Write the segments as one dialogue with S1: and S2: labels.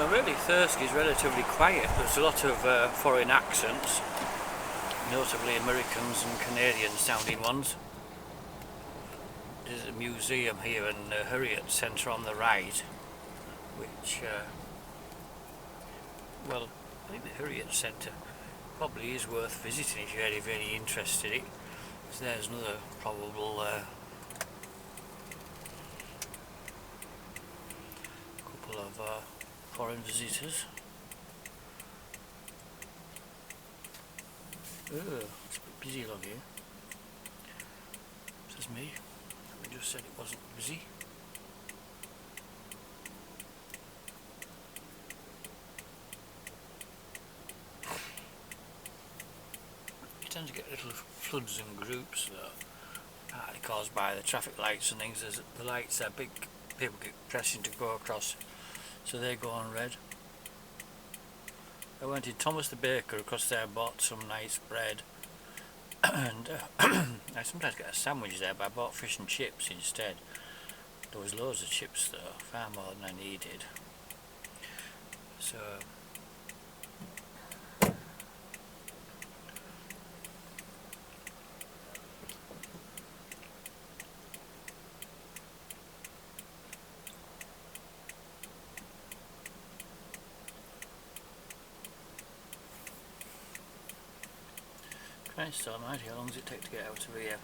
S1: So really Thirsk is relatively quiet. There's a lot of foreign accents, notably Americans and Canadian sounding ones. There's a museum here in the Harriet Centre on the right, which, well, I think the Harriet Centre probably is worth visiting if you're very interested in it. So there's another probable couple of foreign visitors. Oh, it's a bit busy along here. Says me. We just said it wasn't busy. You tend to get little floods and groups though, partly caused by the traffic lights and things. As the lights are big, people get pressing to go across, so they go on red. I went to Thomas the Baker across there and bought some nice bread, and I sometimes get a sandwich there, but I bought fish and chips instead. There was loads of chips though, far more than I needed. So Christ almighty, how long does it take to get out of here?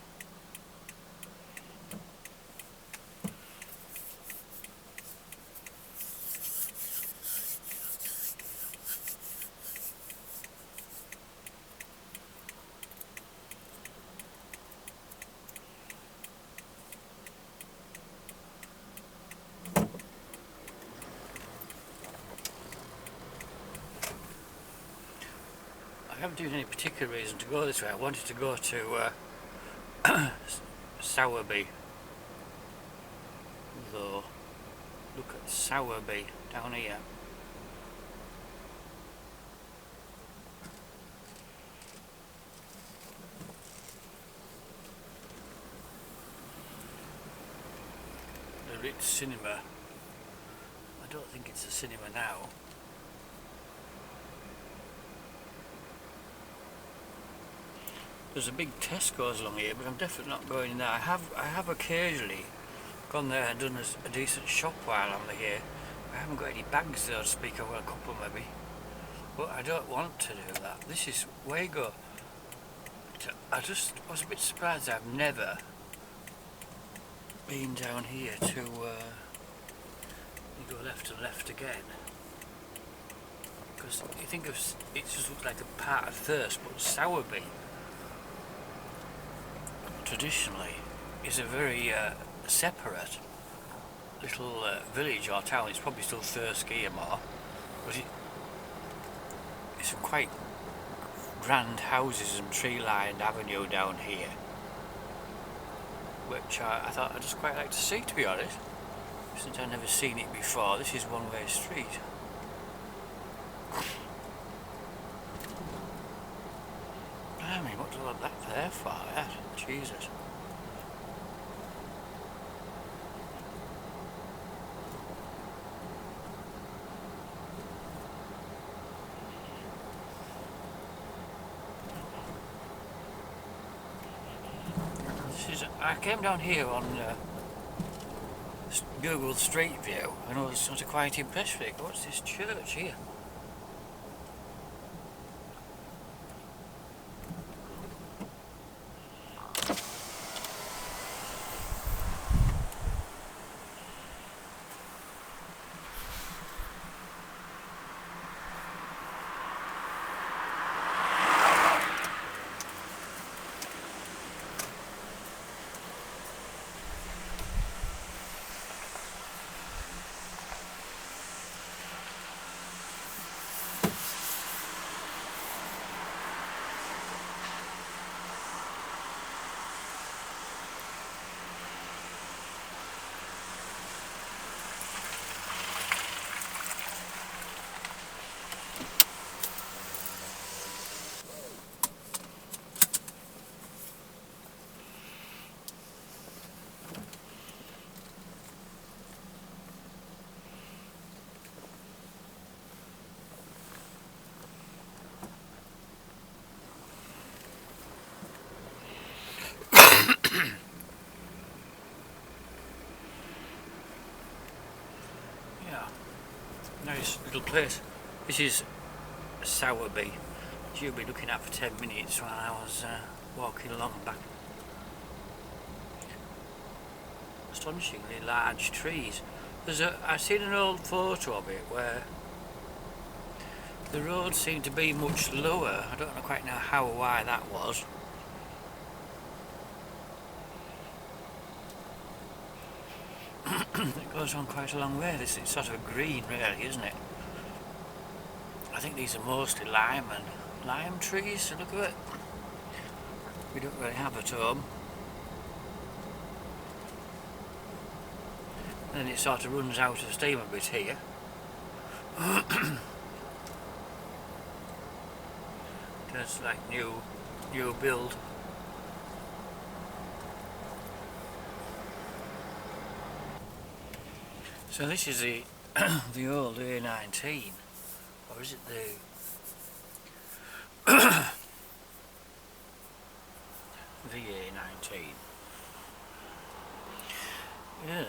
S1: I haven't given any particular reason to go this way. I wanted to go to Sowerby, though. Look at Sowerby down here. The Ritz Cinema. I don't think it's a cinema now. There's a big Tesco's along here, but I'm definitely not going in there. I have occasionally gone there and done a decent shop while I'm here. I haven't got any bags though to speak of, a couple maybe. But I don't want to do that. This is Wago. I just was a bit surprised I've never been down here to you go left and left again. Because you think of it just looks like a part of Thirsk, but Sowerby traditionally is a very separate little village or town. It's probably still Thirsk here more, but it's some quite grand houses and tree-lined avenue down here, which I thought I'd just quite like to see, to be honest, since I've never seen it before. This is one-way street. I mean, what do I want that there for? That? Jesus. I came down here on Google Street View and I was sort of quite impressed with it. What's this church here? Nice little place. This is Sowerby. You'll be looking at for 10 minutes while I was walking along and back. Astonishingly large trees. I've seen an old photo of it where the road seemed to be much lower. I don't quite know how or why that was. It goes on quite a long way. This is sort of green, really, isn't it? I think these are mostly lime trees, to look at it. We don't really have at home. And then it sort of runs out of steam a bit here. Just like new build. So this is the the old A19, or is it the the A19? Yeah.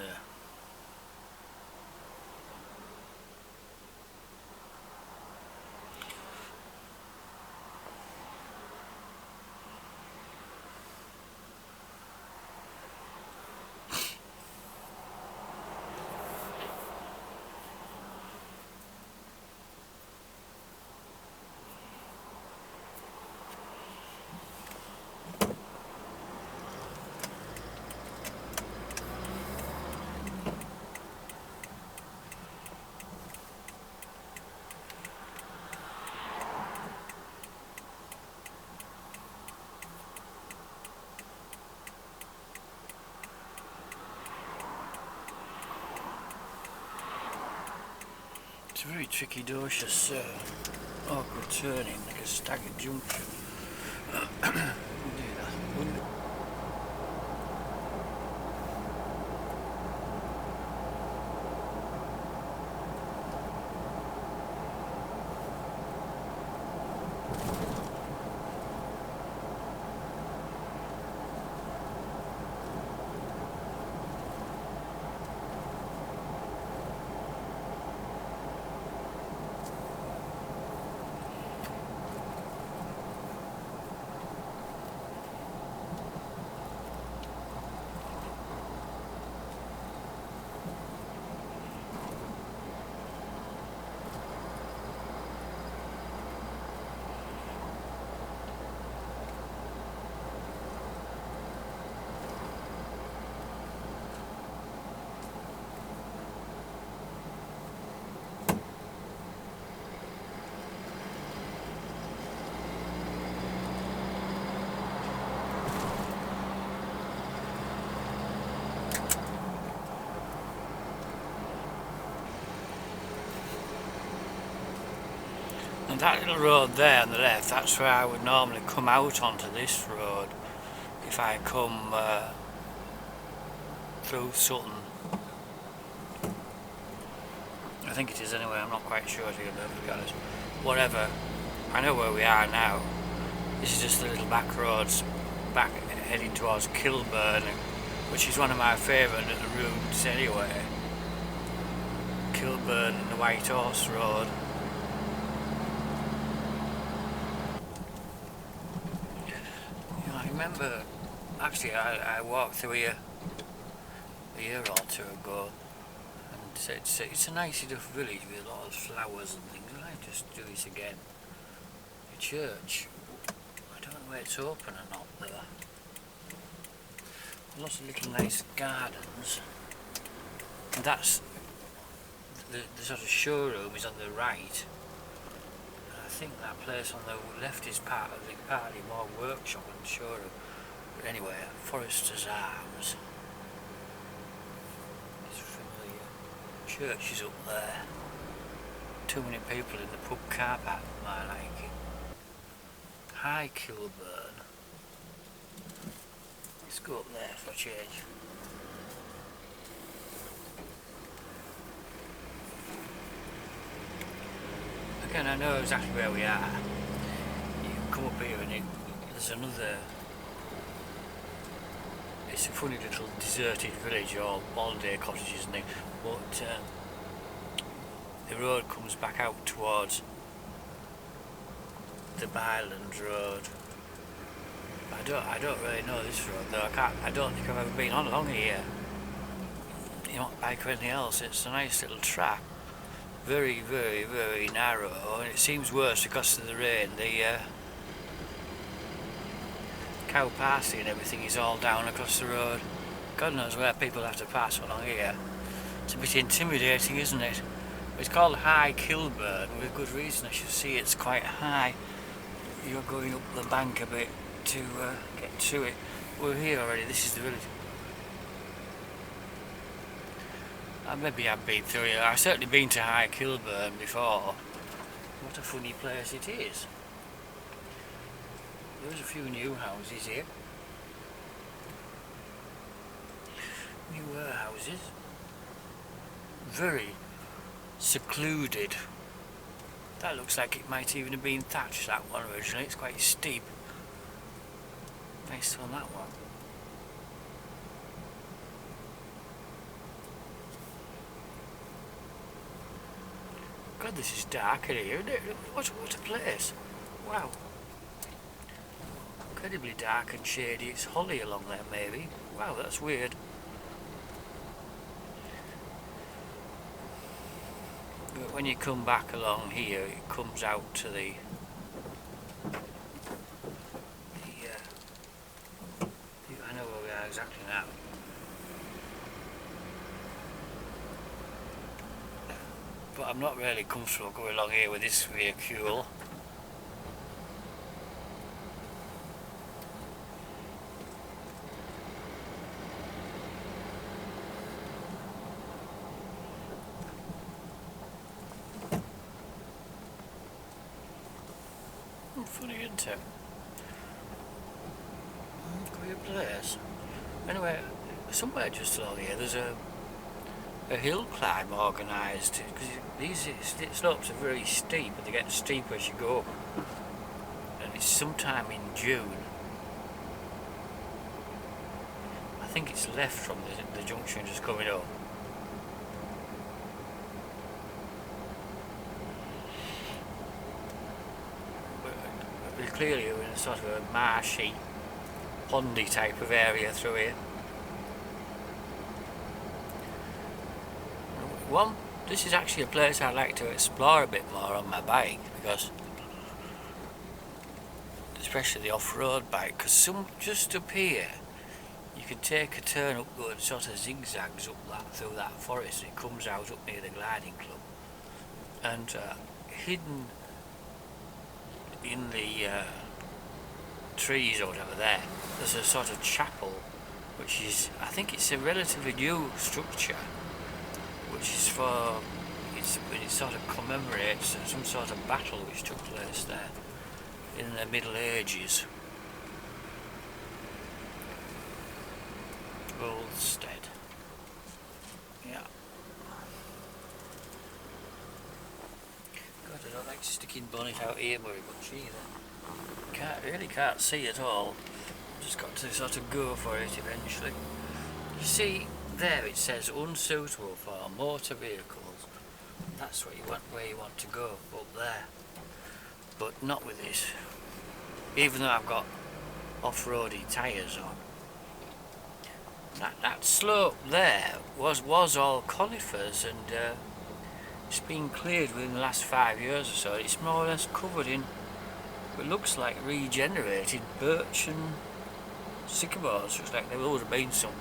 S1: It's a very tricky, docious, awkward turning, like a staggered junction. And that little road there on the left, that's where I would normally come out onto this road if I come through Sutton. I think it is anyway, I'm not quite sure to be honest. Whatever, I know where we are now. This is just the little back roads back heading towards Kilburn, which is one of my favourite little routes anyway. Kilburn and the White Horse Road. I remember, actually I walked through here a year or two ago, and it's a nice enough village with a lot of flowers and things. I might just do this again. The church, I don't know whether it's open or not there. Lots of little nice gardens, and that's the sort of showroom is on the right. I think that place on the left is partly more workshop and showroom. But anyway, Forester's Arms. It's familiar. Church is up there. Too many people in the pub car park for my liking. Hi Kilburn. Let's go up there for a change. Again, I know exactly where we are. You can come up here and there's another. It's a funny little deserted village, all holiday cottages and things. But the road comes back out towards the Byland road. I don't really know this road though. I don't think I've ever been on along here. You know, bike or anything else. It's a nice little track. Very, very, very narrow, and it seems worse because of the rain. The cow passing and everything is all down across the road. God knows where people have to pass along here. It's a bit intimidating, isn't it? It's called High Kilburn with good reason. I should see it's quite high. You're going up the bank a bit to get to it. We're here already. This is the village. Maybe I've been through it. I've certainly been to High Kilburn before. What a funny place it is. There's a few new houses here. New houses. Very secluded. That looks like it might even have been thatched, that one originally. It's quite steep. Nice on that one. God, this is dark in here, isn't it? What a place. Wow. Incredibly dark and shady. It's holly along there, maybe. Wow, that's weird. But when you come back along here, it comes out to the I know where we are exactly now. But I'm not really comfortable going along here with this vehicle. Funny, isn't it? Queer place. Anyway, somewhere just along here there's a hill climb organised, because these slopes are very steep and they get steeper as you go, and it's sometime in June. I think it's left from the junction just coming up. But clearly we're in a sort of a marshy, pondy type of area through here. This is actually a place I'd like to explore a bit more on my bike, because especially the off-road bike, because just up here you can take a turn up, going sort of zigzags up through that forest, and it comes out up near the gliding club, and hidden in the trees or whatever there's a sort of chapel, which is, I think it's a relatively new structure, which is it sort of commemorates some sort of battle which took place there in the Middle Ages. Bolstead. Yeah. God, I don't like sticking bonnet out here very much either. Really can't see at all. Just got to sort of go for it eventually. You see, there it says unsuitable for motor vehicles. That's what you want, where you want to go, up there. But not with this. Even though I've got off-roady tyres on. That slope there was all conifers, and it's been cleared within the last 5 years or so. It's more or less covered in what looks like regenerated birch and sycamores. Looks like there would have been some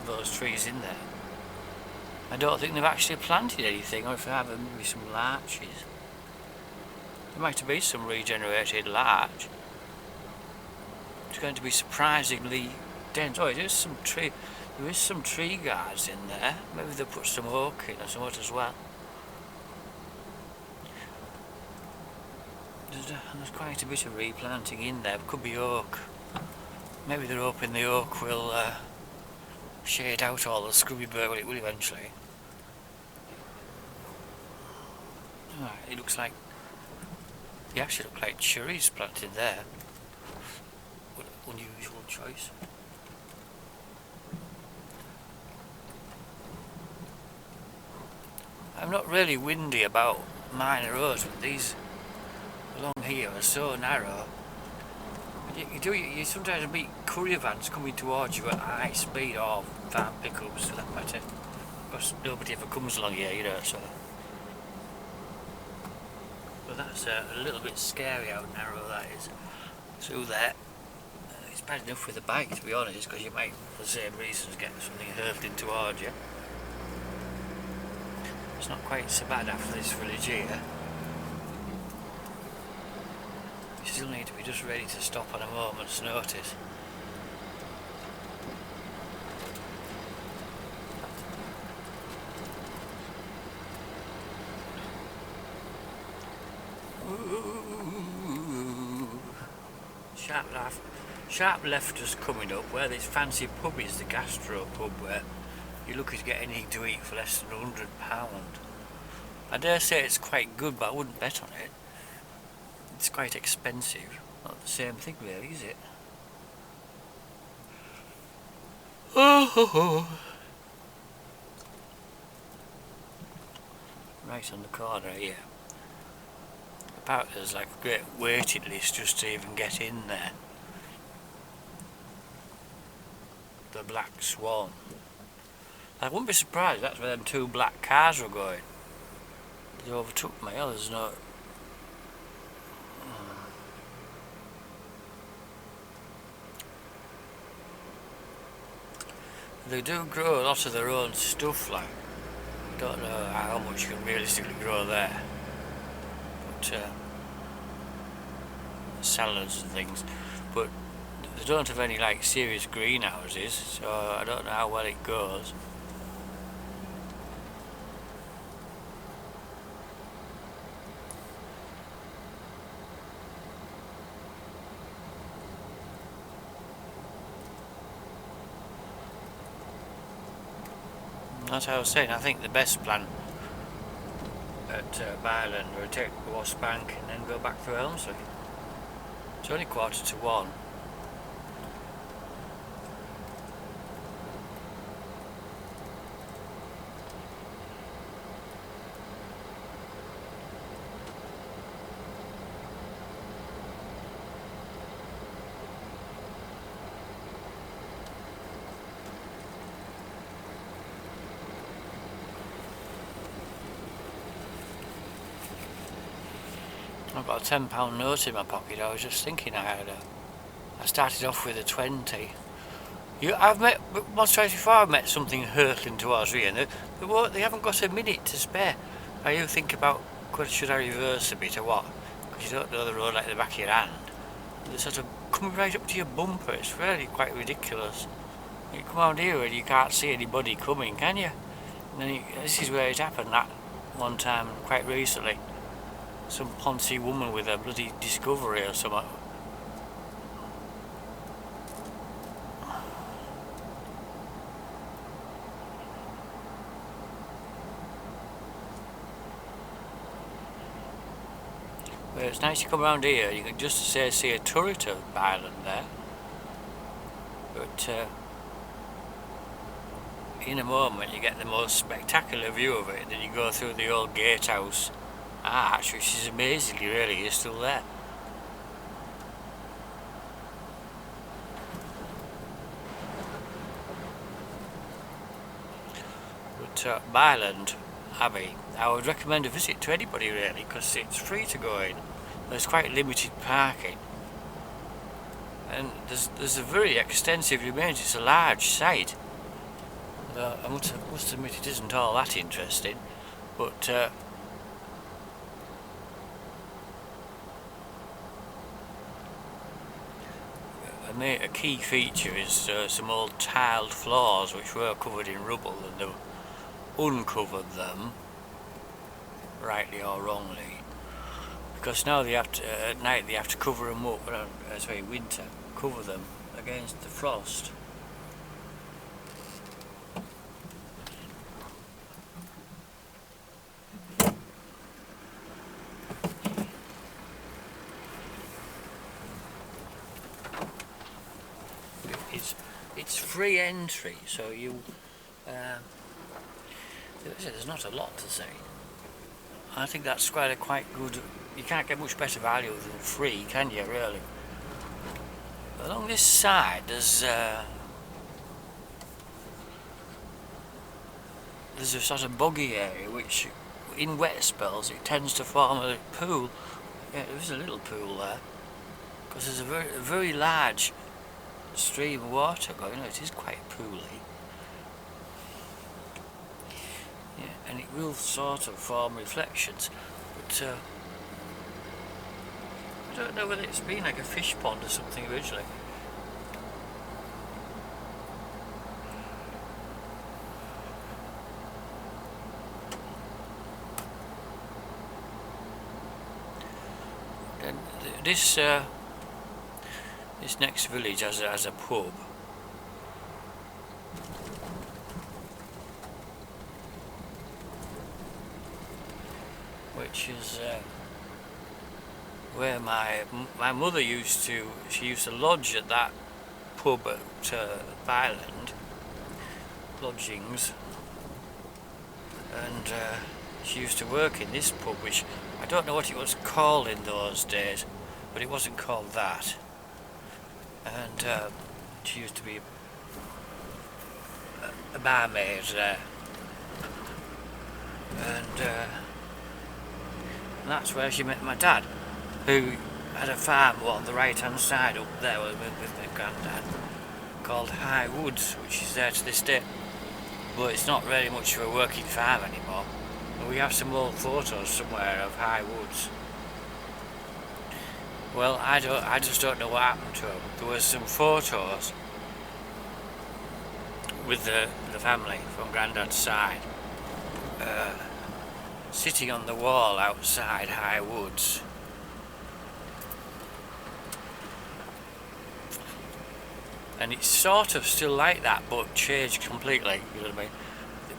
S1: of those trees in there. I don't think they've actually planted anything, or if they have, maybe some larches. There might have been some regenerated larch. It's going to be surprisingly dense. Oh, there is some tree guards in there. Maybe they'll put some oak in or something as well. There's quite a bit of replanting in there. It could be oak. Maybe they're hoping the oak will shade out all the scrubby bird. Well, it will eventually. It looks like they actually look like cherries planted there. What an unusual choice. not really windy about minor roads, but these along here are so narrow. You sometimes meet courier vans coming towards you at high speed, or farm pickups for that matter. Of course, nobody ever comes along here, you know, so. But that's a little bit scary how narrow that is. Through there. It's bad enough with a bike, to be honest, because you might, for the same reasons, get something hurtling towards you. It's not quite so bad after this village here. You still need to be just ready to stop on a moment's notice. Ooh. Sharp left us coming up where this fancy pub is, the gastro pub, where you're lucky to get anything to eat for less than £100. I dare say it's quite good, but I wouldn't bet on it. It's quite expensive. Not the same thing really, is it? Oh. Right on the corner here. Apparently there's like a great waiting list just to even get in there. The Black Swan. I wouldn't be surprised if that's where them two black cars were going. They overtook me, oh, there's no... They do grow a lot of their own stuff, like. I don't know how much you can realistically grow there. But, salads and things. But they don't have any, like, serious greenhouses, so I don't know how well it goes. That's what I was saying. I think the best plan at Byland would take the Wasp Bank and then go back through Helmsley. It's only 1:45. I've got a £10 note in my pocket. I was just thinking I started off with a 20. I've met once twice before. I've met something hurtling towards me, and they haven't got a minute to spare. Now you think about, should I reverse a bit or what? Because you don't know the road like the back of your hand. They're sort of coming right up to your bumper. It's really quite ridiculous. You come around here and you can't see anybody coming, can you? And then this is where it happened that one time quite recently. Some poncy woman with a bloody Discovery or something. But it's nice to come around here. You can just see a turret of Byland there. But in a moment you get the most spectacular view of it. Then you go through the old gatehouse arch, which is amazingly really is still there. But Byland Abbey, I would recommend a visit to anybody really, because it's free to go in. There's quite limited parking, and there's a very extensive remains. It's a large site. I must admit it isn't all that interesting, but a key feature is some old tiled floors which were covered in rubble, and they've uncovered them, rightly or wrongly, because now they have to, at night they have to cover them up, winter, cover them against the frost. It's free entry, so you there's not a lot to see. I think that's quite good. You can't get much better value than free, can you, really? Along this side there's a sort of boggy area which in wet spells it tends to form a pool. Yeah, there is a little pool there because there's a very large stream of water going. It is quite pooly. Yeah, and it will sort of form reflections, but I don't know whether it's been like a fish pond or something originally. Then this next village has a pub. Which is where my mother used to lodge at that pub at Byland, lodgings, and she used to work in this pub, which I don't know what it was called in those days, but it wasn't called that. And she used to be a barmaid there, and that's where she met my dad, who had a farm on the right hand side up there with my granddad, called High Woods, which is there to this day, but it's not really much of a working farm anymore. And we have some old photos somewhere of High Woods. Well, I just don't know what happened to them. There was some photos with the family from Grandad's side, sitting on the wall outside High Woods. And it's sort of still like that, but changed completely. You know what I mean?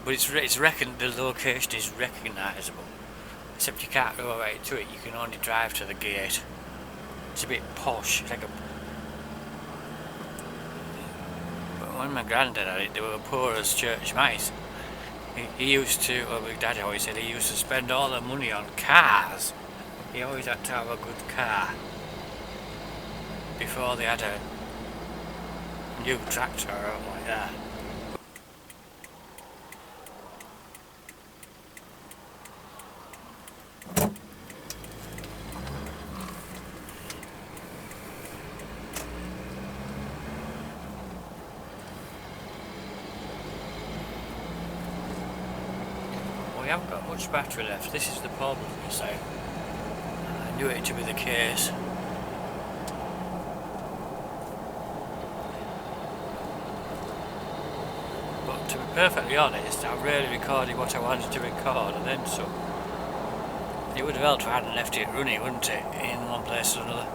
S1: But it's reckoned the location is recognisable, except you can't go right to it. You can only drive to the gate. It's a bit posh. It's like a. But when my granddad had it, they were poor as church mice. He used to, well, my dad always said he used to spend all the money on cars. He always had to have a good car before they had a new tractor or something like that. We haven't got much battery left. This is the problem, you say. I knew it to be the case. But to be perfectly honest, I really recorded what I wanted to record and then some. It would have helped if I hadn't left it running, wouldn't it, in one place or another.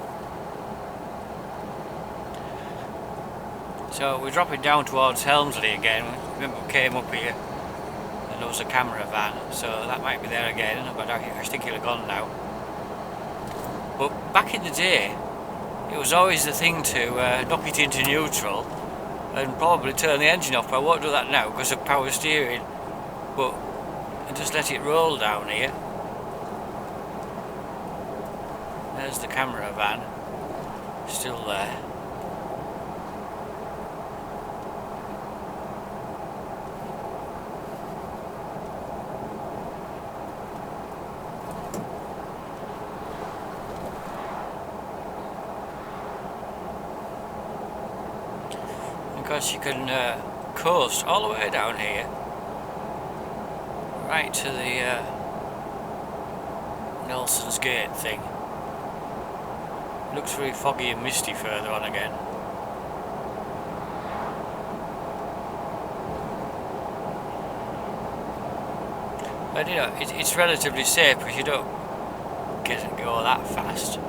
S1: So we're dropping down towards Helmsley again. Remember we came up here and there was a camera van, so that might be there again, but I think it'll have gone now. But back in the day, it was always the thing to knock it into neutral and probably turn the engine off. I won't do that now because of power steering, but just let it roll down here. There's the camera van, still there. Because you can coast all the way down here, right to the Nelson's Gate thing. Looks very foggy and misty further on again. But you know, it's relatively safe because you don't go that fast.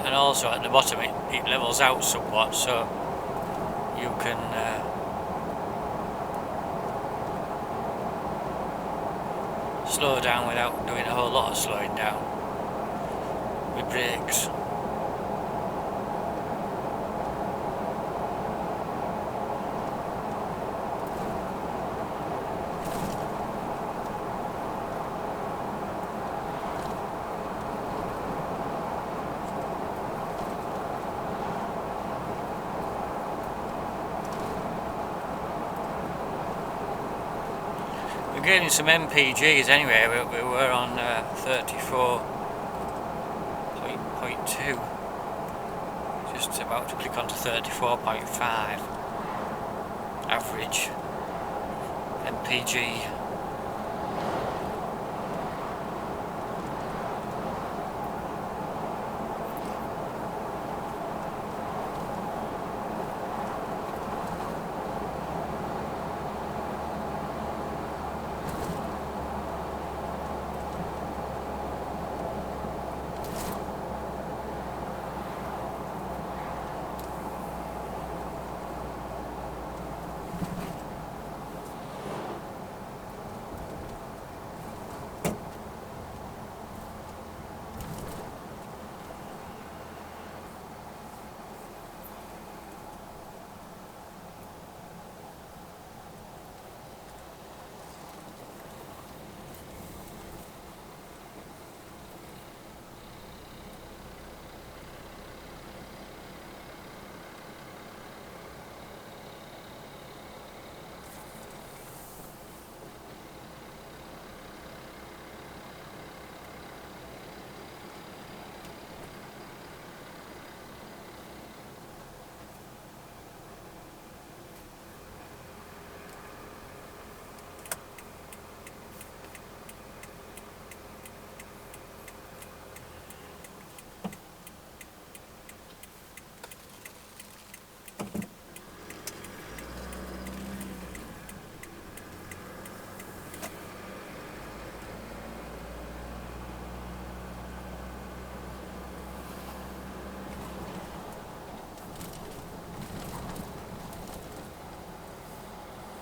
S1: And also at the bottom it levels out somewhat, so you can slow down without doing a whole lot of slowing down with brakes. We're getting some MPGs anyway. We were on 34.2. Just about to click onto 34.5. Average MPG